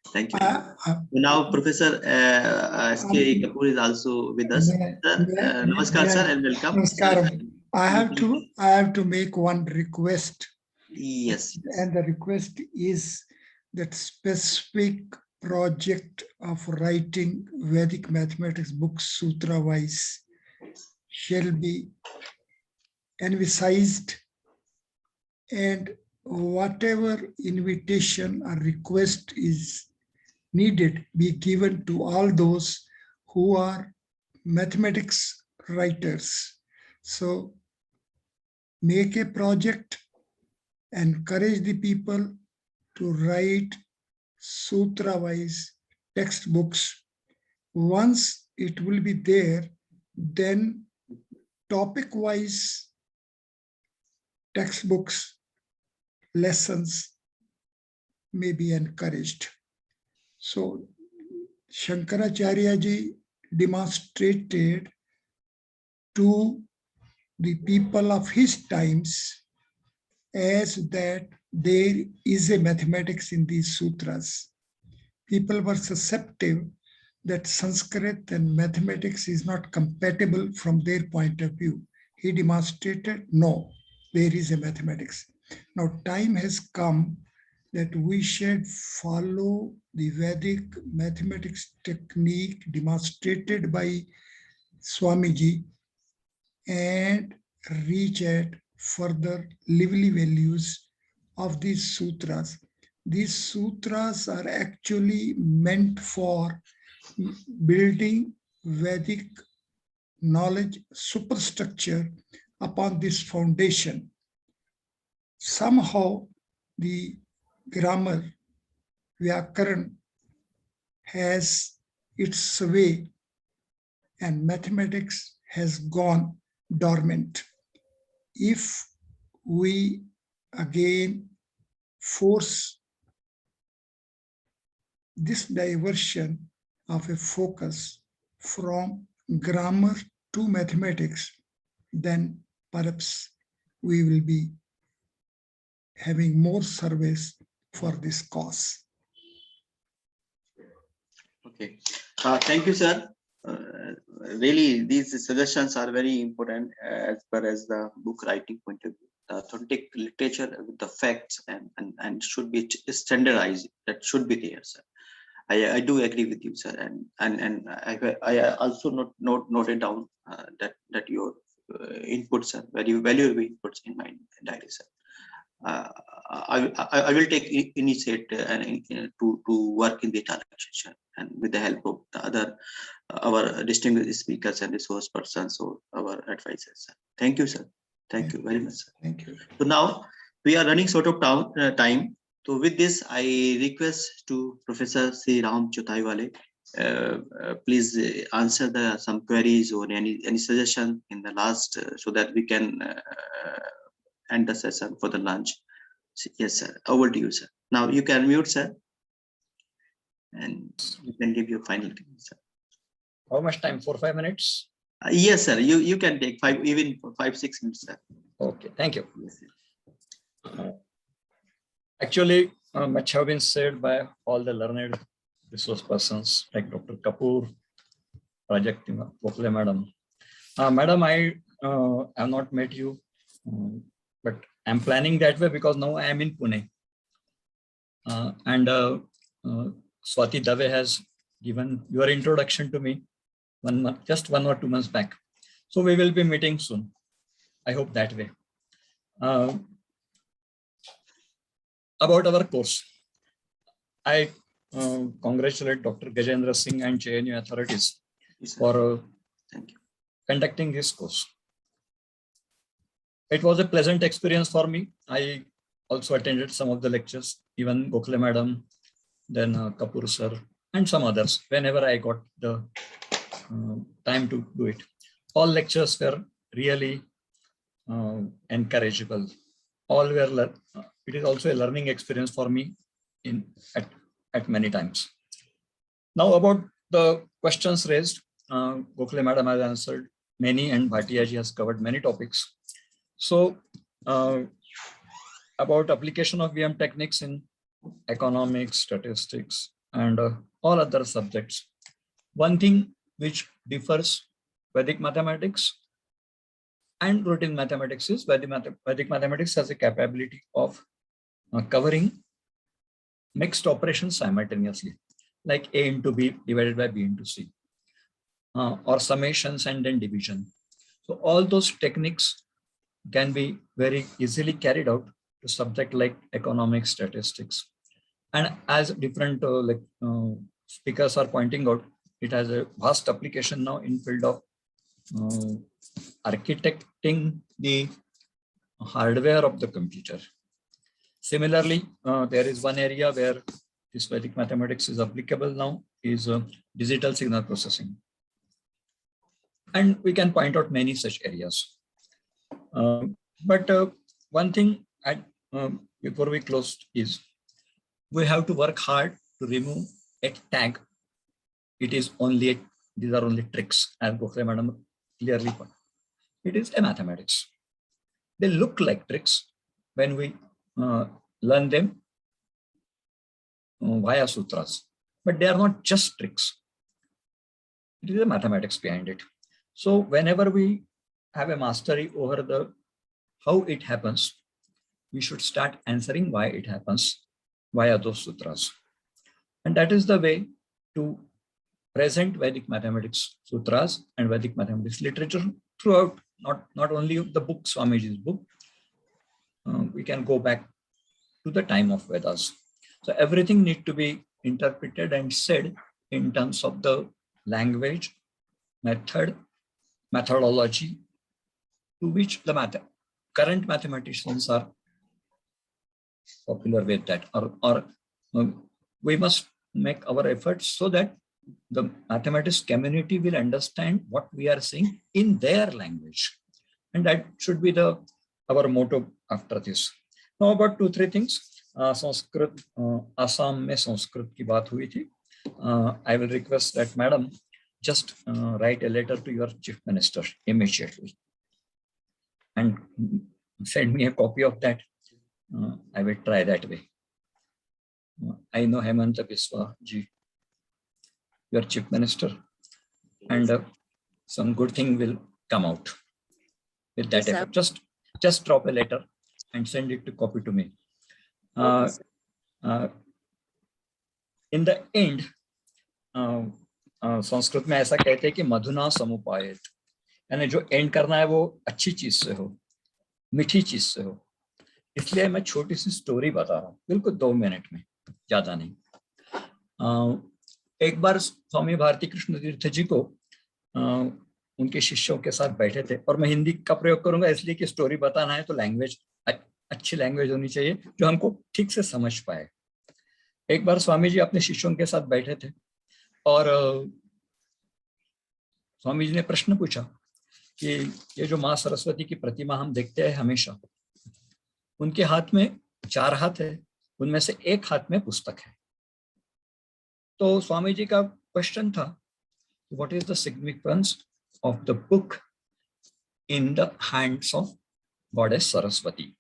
Thank you. I- Now, Professor S.K. Kapoor is also with us. May- Sir, may- namaskar, may- sir, and welcome. Namaskaram. I have to make one request, Yes. and the request is that specific project of writing Vedic mathematics books sutra wise shall be emphasized, and whatever invitation or request is needed be given to all those who are mathematics writers. So make a project, encourage the people to write sutra-wise textbooks. Once it will be there, then topic-wise textbooks, lessons may be encouraged. So Shankaracharya ji demonstrated to the people of his times as that there is a mathematics in these sutras. People were susceptible that Sanskrit and mathematics is not compatible from their point of view. He demonstrated, no, there is a mathematics. Now time has come that we should follow the Vedic mathematics technique demonstrated by Swamiji and reach at further lively values of these sutras. These sutras are actually meant for building Vedic knowledge superstructure upon this foundation. Somehow the grammar, Vyakaran, has its way and mathematics has gone dormant. If we again force this diversion of a focus from grammar to mathematics, then perhaps we will be having more service for this cause. Okay. Thank you, sir. Really, these suggestions are very important as far as the book writing point of view. The authentic literature with the facts and should be standardized. That should be there, sir. I do agree with you, sir, and I also noted down that your inputs are very valuable inputs in my diary, sir. I will take initiative and to work in the direction, and with the help of the other our distinguished speakers and resource persons or our advisors. Thank you, sir. Thank you very much, sir. Thank you. So now we are running short of time. So with this, I request to Professor C. Ram Chotaiwale, please answer some queries or any suggestion in the last, so that we can end the session for the lunch. Yes, sir. Over to you, sir. Now you can mute, sir, and you can give your final thing, sir. How much time? 4-5 minutes? Yes, sir. You can take 5-6 minutes, sir. Okay, thank you. Yes, sir. Actually, much have been said by all the learned resource persons like Dr. Kapoor, Prajakti, Gokhale madam. Madam, I have not met you, but I'm planning that way because now I am in Pune. And Swati Dave has given your introduction to me just 1 or 2 months back. So we will be meeting soon. I hope that way. About our course, I congratulate Dr. Gajendra Singh and JNU authorities Yes, sir. for Thank you. conducting this course. It was a pleasant experience for me. I also attended some of the lectures, even Gokhale madam, then Kapoor sir, and some others, whenever I got the time to do it. All lectures were really encourageable. All were, it is also a learning experience for me at many times. Now about the questions raised, Gokhale madam has answered many and Bhatia ji has covered many topics. So about application of VM techniques in economics, statistics, and all other subjects. One thing which differs Vedic mathematics and routine mathematics is Vedic mathematics has a capability of covering mixed operations simultaneously, like A into B divided by B into C, or summations and then division. So all those techniques can be very easily carried out to subject like economics, statistics. And as different speakers are pointing out, it has a vast application now in field of architecting the hardware of the computer. Similarly, there is one area where this Vedic mathematics is applicable now is digital signal processing. And we can point out many such areas. But one thing before we close is we have to work hard to remove a tag. It is only, these are only tricks, as Gokhale Madam clearly put. It is a mathematics. They look like tricks when we learn them via sutras, but they are not just tricks. It is a mathematics behind it. So whenever we have a mastery over the how it happens, we should start answering why it happens via those sutras. And that is the way to present Vedic mathematics sutras and Vedic mathematics literature throughout, not only the book, Swamiji's book. We can go back to the time of Vedas. So everything needs to be interpreted and said in terms of the language, method, methodology to which the current mathematicians are popular with that, or we must make our efforts so that the mathematics community will understand what we are saying in their language. And that should be our motto after this. Now about 2-3 things. Sanskrit, Assam में संस्कृत की बात हुई थी. I will request that Madam just write a letter to your Chief Minister immediately and send me a copy of that. I will try that way. I know Hemanta Biswa ji, your Chief Minister, and some good thing will come out with that Yes, effort. Just drop a letter and send it to copy to me. Okay, In the end, Sanskrit में ऐसा कहते हैं कि मधुना समुपायित, यानी जो and करना है वो अच्छी चीज से हो, मीठी चीज से हो. इसलिए मैं छोटी सी स्टोरी बता रहा हूँ, बिल्कुल 2 मिनट में, ज्यादा नहीं. एक बार स्वामी भारती कृष्ण तीर्थ जी को उनके शिष्यों के साथ बैठे थे, और मैं हिंदी का प्रयोग करूंगा इसलिए कि स्टोरी बताना है तो लैंग्वेज अच्छी लैंग्वेज होनी चाहिए जो हमको ठीक से समझ पाए. एक बार स्वामी जी अपने शिष्यों के साथ बैठे थे और स्वामी जी ने प्रश्न पूछा कि ये जो माँ सरस्वती की प्रतिमा हम देखते हैं हमेशा, उनके हाथ में 4 हाथ है, उनमें से एक हाथ में पुस्तक है. तो स्वामी जी का क्वेश्चन था, what is the significance of the book in the hands of goddess Saraswati?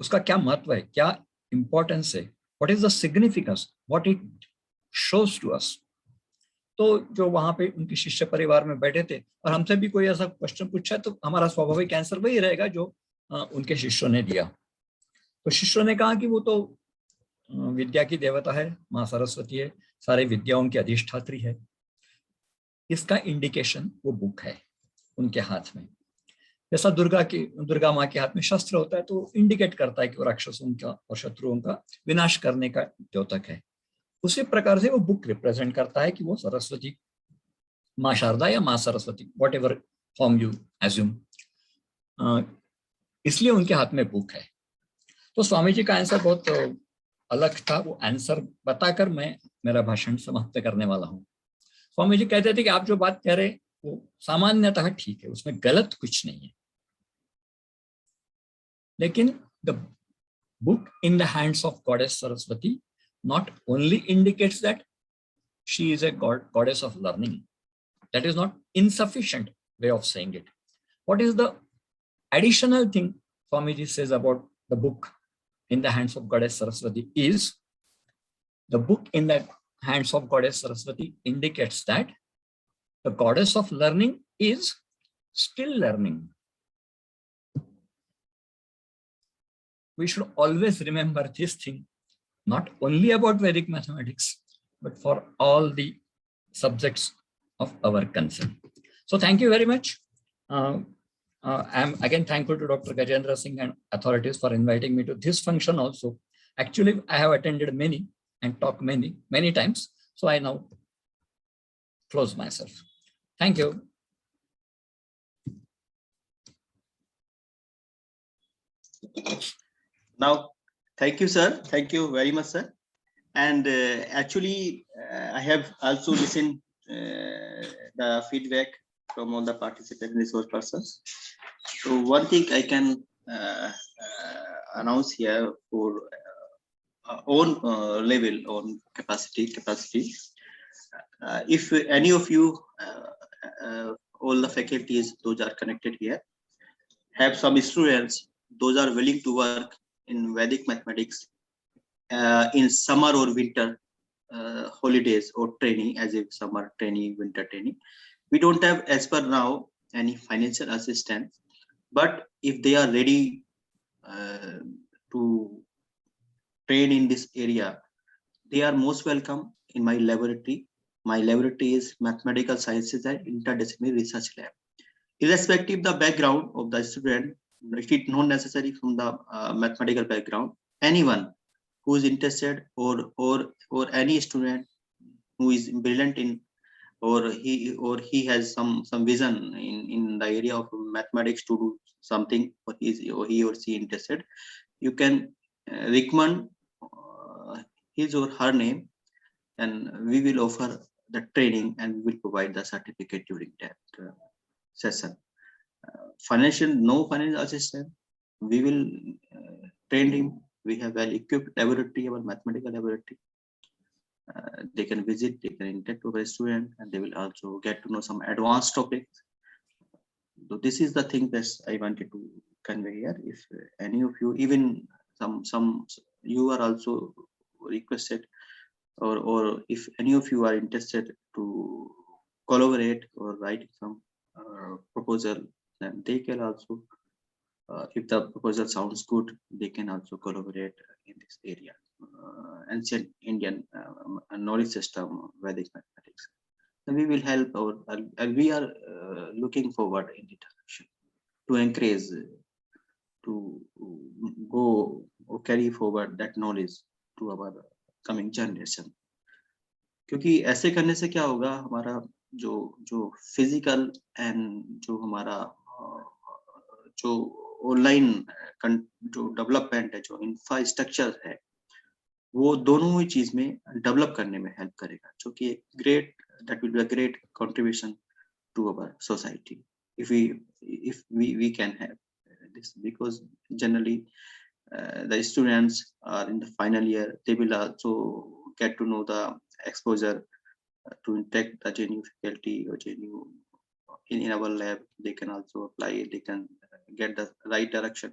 उसका क्या महत्व है, क्या इंपॉर्टेंस है, what is the significance, what it shows to us. तो जो वहां पे उनके शिष्य परिवार में बैठे थे, और हमसे भी कोई ऐसा क्वेश्चन पूछा तो हमारा स्वाभाविक आंसर वही रहेगा जो उनके शिष्यों ने दिया. तो शिष्यों ने कहा कि वो तो विद्या की देवता है, माँ सरस्वती है, सारे विद्याओं की अधिष्ठात्री है. इसका इंडिकेशन वो बुक है उनके हाथ में. जैसा दुर्गा माँ के हाथ में शस्त्र होता है तो इंडिकेट करता है कि वो राक्षसों का और शत्रुओं का विनाश करने का द्योतक है. उसी प्रकार से वो बुक रिप्रेजेंट करता है कि वो सरस्वती, माँ शारदा या माँ Saraswati, what ever form you assume, इसलिए उनके हाथ में बुक है. तो स्वामी जी का आंसर बहुत अलग था. वो आंसर बताकर मैं मेरा भाषण समाप्त करने वाला हूँ. स्वामी जी कहते थे कि आप जो बात कह रहे वो सामान्यतः ठीक है, उसमें गलत कुछ नहीं है, लेकिन the book in the hands of goddess Saraswati not only indicates that she is a goddess of learning. That is not insufficient way of saying it. What is the additional thing Swamiji says about the book in the hands of goddess Saraswati is the book in the hands of Goddess Saraswati indicates that the goddess of learning is still learning. We should always remember this thing, not only about Vedic mathematics, but for all the subjects of our concern. So thank you very much. I'm again thankful to Dr. Gajendra Singh and authorities for inviting me to this function also. Actually, I have attended many and talked many times. So I now close myself. Thank you. Now, thank you, sir. Thank you very much, sir. And actually, I have also listened the feedback from all the participant resource persons. So one thing I can announce here for own level, on capacity. If any of you, all the faculties, those are connected here, have some students, those are willing to work in Vedic mathematics in summer or winter holidays or training, as if summer training, winter training. We don't have, as per now, any financial assistance, but if they are ready to train in this area, they are most welcome in my laboratory. My laboratory is Mathematical Sciences and Interdisciplinary Research Lab. Irrespective of the background of the student, if it not necessary from the mathematical background, anyone who is interested, or any student who is brilliant in, or he has some vision in the area of mathematics to do something, or he or she interested, you can recommend his or her name, and we will offer the training and we will provide the certificate during that session. No financial assistance. We will train him. We have well-equipped laboratory, our mathematical laboratory. They can visit, they can interact with a student, and they will also get to know some advanced topics. So this is the thing that I wanted to convey here. If any of you, even some you are also requested, or if any of you are interested to collaborate or write some proposal, then they can also, if the proposal sounds good, they can also collaborate in this area. Ancient Indian knowledge system, Vedic mathematics. And we will help and we are looking forward in the direction to encourage to go or carry forward that knowledge to our coming generation. क्योंकि ऐसे करने से क्या होगा, हमारा जो physical and जो हमारा जो ऑनलाइन जो डेवलपमेंट है, जो इंफ्रास्ट्रक्चर है, वो दोनों ही चीज में डेवलप करने में हेल्प करेगा, जो कि that will be a great contribution to our society if we can have this, because generally the students are in the final year, they will also get to know the exposure to interact the JNU faculty or JNU in our lab. They can also apply, they can get the right direction,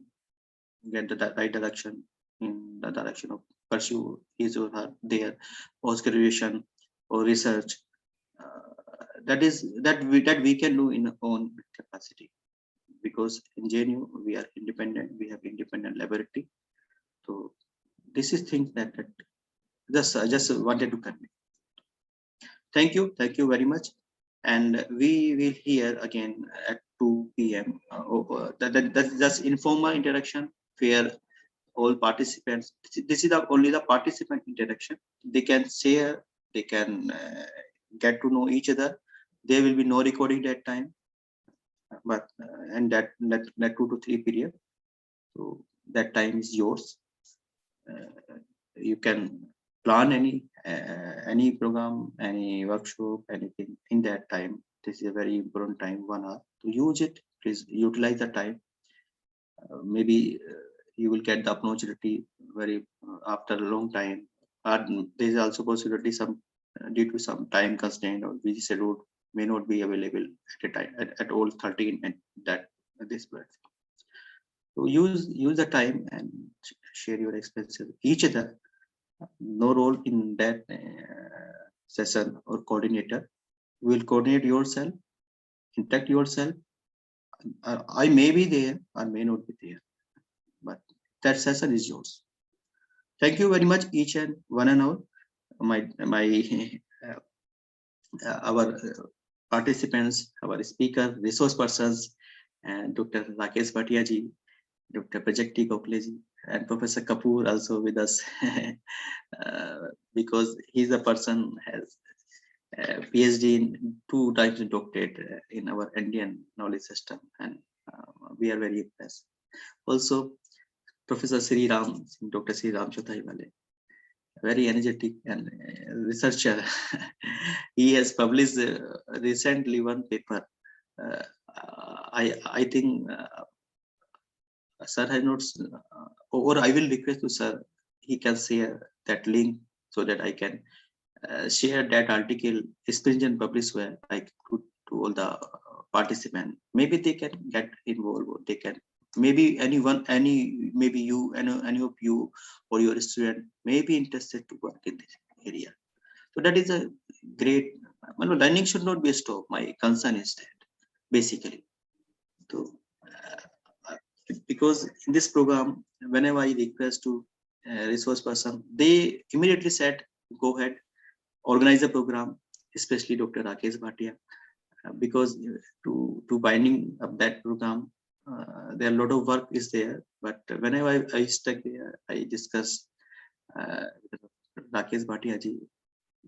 in the direction of pursue his or her their post-graduation or research. That we can do in our own capacity, because in JNU we are independent, we have independent laboratory. So this is things that just wanted to convey. Thank you very much, and we will hear again at 2 p.m. That's just informal interaction where all participants, this is only the participant interaction, they can share, they can get to know each other. There will be no recording that time, but and that 2 to 3 period, so that time is yours. You can plan any program, any workshop, anything in that time. This is a very important time, 1 hour, to use it. Please utilize the time. Maybe you will get the opportunity very after a long time. There is also possibility due to some time constraint or busy schedule may not be available at a time at all 13 and this platform. So use the time and share your experiences with each other. no role in that session or coordinator. You will coordinate yourself, interact yourself. I may be there, I may not be there, but that session is yours. Thank you very much, each and one and all. My our participants, our speaker, resource persons, and Dr. Rakesh Bhatia ji, Dr. Prajakti Gokhale ji, and Professor Kapoor also with us, because he's a person has PhD in 2 times doctorate in our Indian knowledge system, and we are very impressed. Also, Professor Sri Ram, Dr. Sri Ram Chothaiwale, very energetic and researcher. He has published recently one paper. I think sir has not, or I will request to sir, he can share that link so that I can share that article stringent published where I could to all the participants. Maybe they can get involved, or they can, maybe anyone, maybe you, any of you or your student may be interested to work in this area. So that is a great, learning should not be a stop. My concern is that basically. So because in this program, whenever I request to resource person, they immediately said, go ahead, organize a program, especially Dr. Rakesh Bhatia, because to binding up that program, there are a lot of work is there. But whenever I stuck there, I discuss Rakesh Bhatia ji.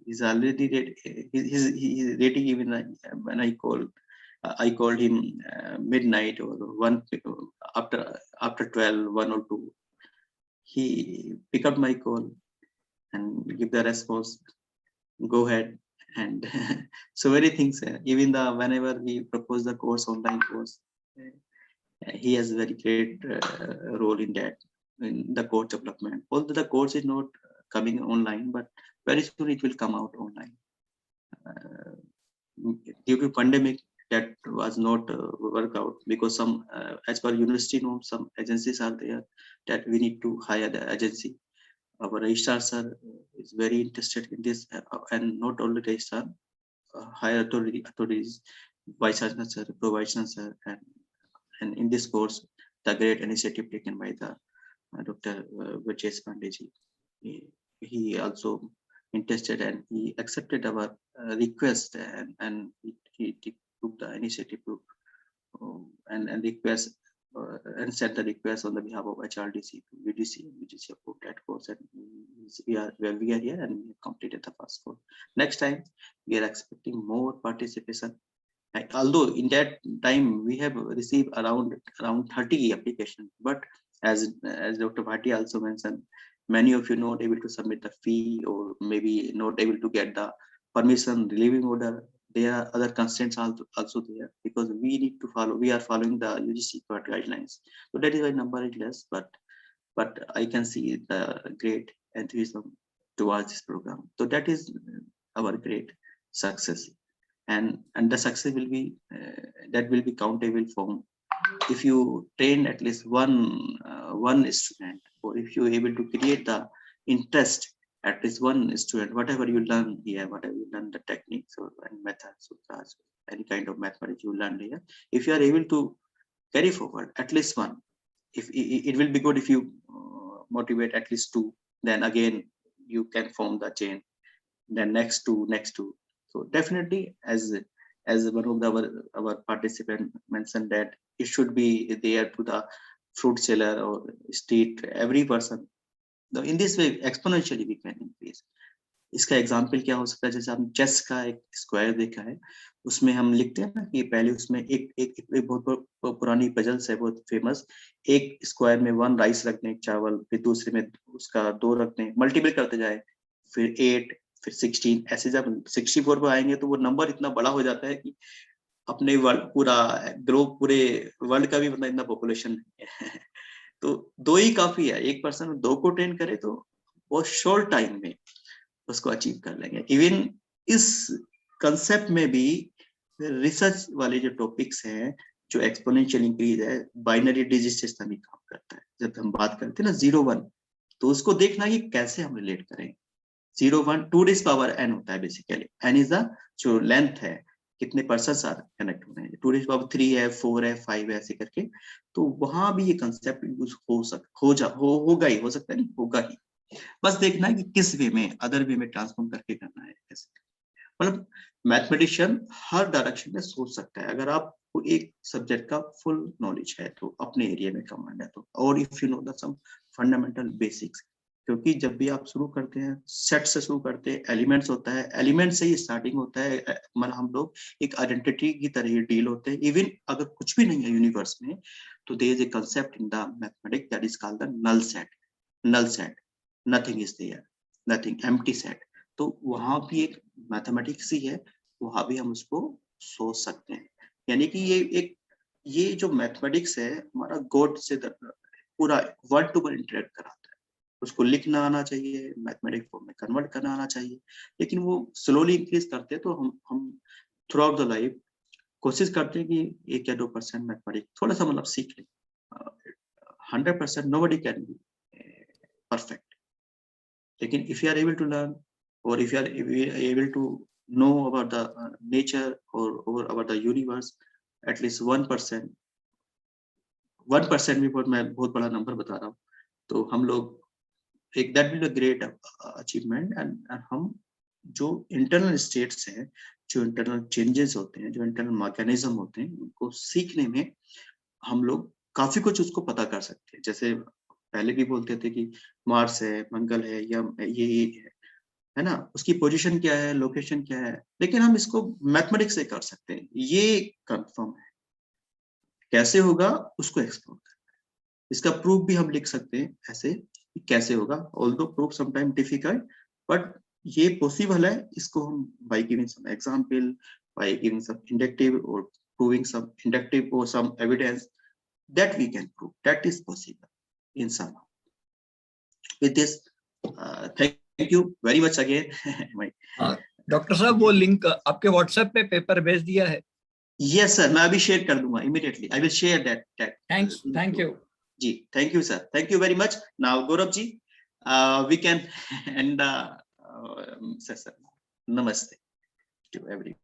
He's already he's rating even when I called him midnight or 1 after 12, 1 or 2. He pick up my call and give the response. Go ahead, and so many things. Even whenever we propose the course, online course, he has very great role in that, in the course development. Although the course is not coming online, but very soon it will come out online. Due to pandemic, that was not work out, because some as per university norms, some agencies are there that we need to hire the agency. Our registrar sir is very interested in this, and not only registrar, higher authorities, vice chancellor sir, pro vice chancellor, and in this course, the great initiative taken by the Dr. Vajesh Pandey ji. He also interested, and he accepted our request, and he took the initiative to and request and sent the request on the behalf of HRDC to UGC, and UGC approved that course, and we are here, and we have completed the first course. Next time we are expecting more participation. And although in that time we have received around 30 applications, but as Dr. Bhatia also mentioned, many of you not able to submit the fee, or maybe not able to get the permission relieving order. There are other constraints also there, because we need to follow. We are following the UGC guidelines, so that is why number is less. But I can see the great enthusiasm towards this program. So that is our great success, and the success will be that will be countable from if you train at least one student, or if you're able to create the interest at least one student, whatever you learn here, whatever you learn the techniques or methods, sutras, any kind of mathematics you learn here, if you are able to carry forward at least one, if it will be good if you motivate at least 2, then again you can form the chain, then next 2. So definitely, as one of our participant mentioned, that it should be there to the fruit seller or street, every person. In this way exponentially we can increase. इसका example क्या हो सकता है, जैसे हम chess का एक square देखा है, उसमें हम लिखते हैं ना कि पहले उसमें एक बहुत पुरानी पजल्स है, बहुत फेमस, एक स्क्वायर में 1 राइस रखने, चावल, फिर दूसरे में उसका 2 रखने, मल्टीपल करते जाए, फिर 8, फिर 16, ऐसे जब 64 पर आएंगे तो वो नंबर इतना बड़ा हो जाता है कि अपने वर्ल्ड पूरे वर्ल्ड का भी मतलब इतना पॉपुलेशन नहीं है। तो 2 ही काफी है, एक पर्सन 2 को ट्रेन करे तो बहुत शॉर्ट टाइम में उसको अचीव कर लेंगे। इवन इस कंसेप्ट में भी रिसर्च वाले जो टॉपिक्स हैं, जो एक्सपोनेंशियल इंक्रीज है, बाइनरी डिजिट सिस्टम ही काम करता है। जब हम बात करते हैं ना 0 1, तो उसको देखना कि कैसे हम रिलेट करें। 0 1 2 रेज पावर n होता है बेसिकली, n इज द जो लेंथ है, कितने पर्सन्स आर कनेक्ट हो रहे हैं, 2 रेज पावर 3 है, 4 है, 5 है, ऐसे करके। तो वहां भी ये कंसेप्ट यूज होगा ही, हो सकता है नहीं, होगा ही। बस देखना है कि किस वे में, अदर वे में ट्रांसफॉर्म करके करना है कैसे। मतलब मैथमेटिशियन हर डायरेक्शन में सोच सकता है, अगर आपको एक सब्जेक्ट का फुल नॉलेज है तो, अपने एरिया में कमांड है तो, और if you know the some fundamental basics. क्योंकि जब भी आप शुरू करते हैं, सेट से शुरू करते हैं, एलिमेंट्स होता है, एलिमेंट से ही स्टार्टिंग होता है। मतलब हम लोग एक आइडेंटिटी की तरह ही डील होते हैं। इवन अगर कुछ भी नहीं है यूनिवर्स में, तो there is a concept in the mathematics that is called the null set. Null set, nothing is there, nothing, empty set. तो वहां भी एक मैथमेटिक्स ही है, वहां भी हम उसको सोच सकते हैं। यानी कि ये जो मैथमेटिक्स है हमारा गॉड से पूरा वर्ड टू वर्ड इंटरेक्ट कराता है। उसको लिखना आना चाहिए, मैथमेटिक फॉर्म में कन्वर्ट करना आना चाहिए। लेकिन वो स्लोली इंक्रीज करते हैं, तो हम थ्रू आउट द लाइफ कोशिश करते हैं कि 1 या 2% मैथमेटिक थोड़ा सा मतलब सीख लें। 100% nobody can be perfect, लेकिन if you are able to learn, or if you are able to know about the nature or about the universe, at least 1%, 1% भी मैं बहुत बड़ा नंबर बता रहा हूँ। तो हम लोग एक that will be great achievement. And हम जो इंटरनल स्टेट्स हैं, जो इंटरनल चेंजेस होते हैं, जो इंटरनल मैकेनिज्म होते हैं, उनको सीखने में हम लोग काफी कुछ उसको पता कर सकते हैं। जैसे पहले भी बोलते थे कि मार्स है, मंगल है, या ये है ना, उसकी पोजीशन क्या है, लोकेशन क्या है, लेकिन हम इसको मैथमेटिक्स से कर सकते हैं, ये कंफर्म है। कैसे होगा उसको एक्सप्लोर करना है। इसका प्रूफ भी हम लिख सकते हैं ऐसे कि कैसे होगा, although proof sometime difficult, but ये पॉसिबल है। इसको हम by giving some example, by giving some inductive और प्रूविंग सम इंडक्टिव और some evidence, that we can prove that is possible in some. With this, thank you very much again. Doctor साहब वो link आपके WhatsApp पे paper भेज दिया है? Yes sir, मैं अभी शेयर कर दूंगा immediately. I will share that. Thanks, thank you जी, thank you sir, thank you very much. Now Gaurav ji, we can end the session. Namaste to everyone.